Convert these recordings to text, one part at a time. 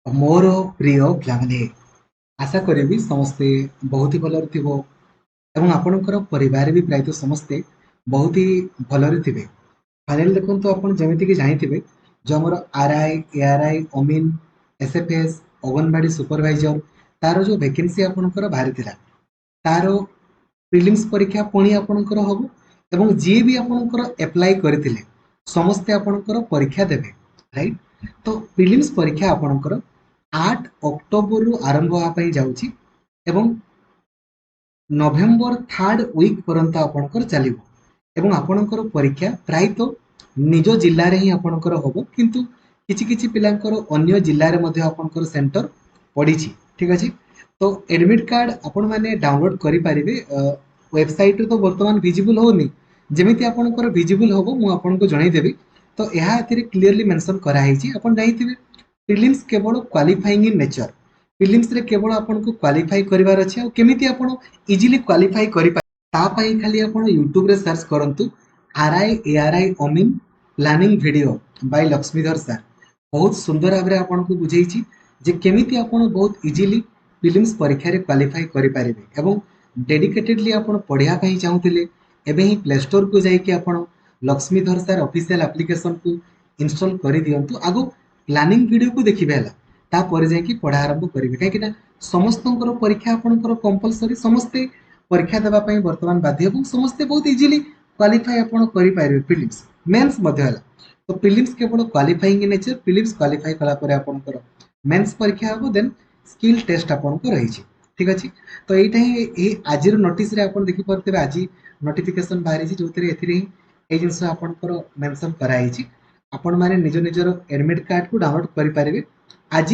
मोर प्रिय पिलाମାନେ आशा करी समस्ते बहुत ही भलरे थिबो एवं आपणकर परिवार भी प्रायतः समस्ते बहुत ही भलरे थिबे। फाइनली देखंतु आपण जेमिति कि जानिथिबे जो हमर आरआई एआरआई अमीन एसएफएस अंगनवाड़ी सुपरवाइजर तार जो वैकेंसी आपणकर बाहरी थिला तार प्रिलिम्स परीक्षा पुणी आपणकर हबो एवं जे भी आपणकर अप्लाई करथिले समस्ते आपणकर परीक्षा देबे राइट। तो प्रिलिम्स परीक्षा आपणकर 8 अक्टोबर रु आरंभ होगा पाई जाउची एवं नवेम्बर 3rd वीक पर्यंत आपणकर चलिबो एवं आपणकर परीक्षा प्रायतो निज जिल्ला रे ही आपणकर होबो किंतु किछि किछि पिलांकर अन्य जिल्ला रे मध्ये आपणकर सेंटर पडिछि। ठीक अछि। तो एडमिट कार्ड आपण माने डाउनलोड करि पारिबे वेबसाइट रे तो वर्तमान विजिबल होनी जेमिति आपणकर विजिबल होबो मु आपनको जणाई देबी। तो एहा एथिरे क्लियरली मेंशन करा हिची आपण जानिथिबे प्रिलिम्स केवल क्वालिफाइंग इन नेचर प्रिलिम्स रे केवल आपनको क्वालिफाई करिवार अछि आ केमिति आपण इजीली क्वालिफाई करि ता पई खाली आपण YouTube रे सर्च करंतु आरआई एआरआई अमीन planning video by Lakshmidhar sir बहुत सुंदर भाबरे आपनको बुझेइछि जे केमिति आपण बहुत इजीली प्रिलिम्स परीक्षा रे क्वालिफाई करि पारिबे एवं डेडिकेटेडली आपण पढिया पई चाहुतिले एबे ही प्ले स्टोर को जाई कि आपण लक्ष्मीधर सर ऑफिशियल एप्लीकेशन को इंस्टॉल करि दियंतु आगो प्लानिंग वीडियो को देखिबे हला तापर जाई कि पढ़ा आरंभ करिवे काहे कि ना समस्तंकर परीक्षा आपणकर कंपलसरी समस्ते परीक्षा देबा पई वर्तमान बाध्य एवं समस्ते बहुत इजीली क्वालिफाई आपण करि पारिबे प्रिलिम्स मेंस मध्ये हला। तो प्रिलिम्स केवल qualifying in nature prelims qualify कला परे आपणकर मेंस परीक्षा हबो देन स्किल टेस्ट आपनको रहिछि। ठीक अछि। तो एटा ही ए आजिर नोटिस रे आपण देखि परतेबे आजि नोटिफिकेशन बाहरी छि जोथिरे एथिरे ही ए जिंस आपणकर मेंशन कराइछि आपण माने निज निजर एडमिट कार्ड को डाउनलोड करि पारिबे आज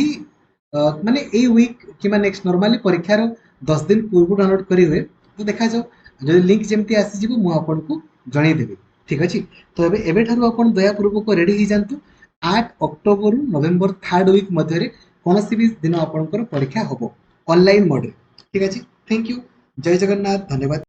माने ए वीक कि नेक्स्ट नॉर्मली परीक्षार 10 दिन पूर्व डाउनलोड करी हुए तो देखा जाओ जो लिंक जेमती आसी जिवो मु आपनको जणाई देबी। ठीक अछि। तो एबे ठारू आपण दया पूर्वक रेडी ही जानतु 8 अक्टोबर रु नवेम्बर 3rd वीक मध्ये रे कोनोसी भी दिन आपनकर परीक्षा होबो ऑनलाइन मोड रे। ठीक अछि। Thank you. जय जगन्नाथ। धन्यवाद।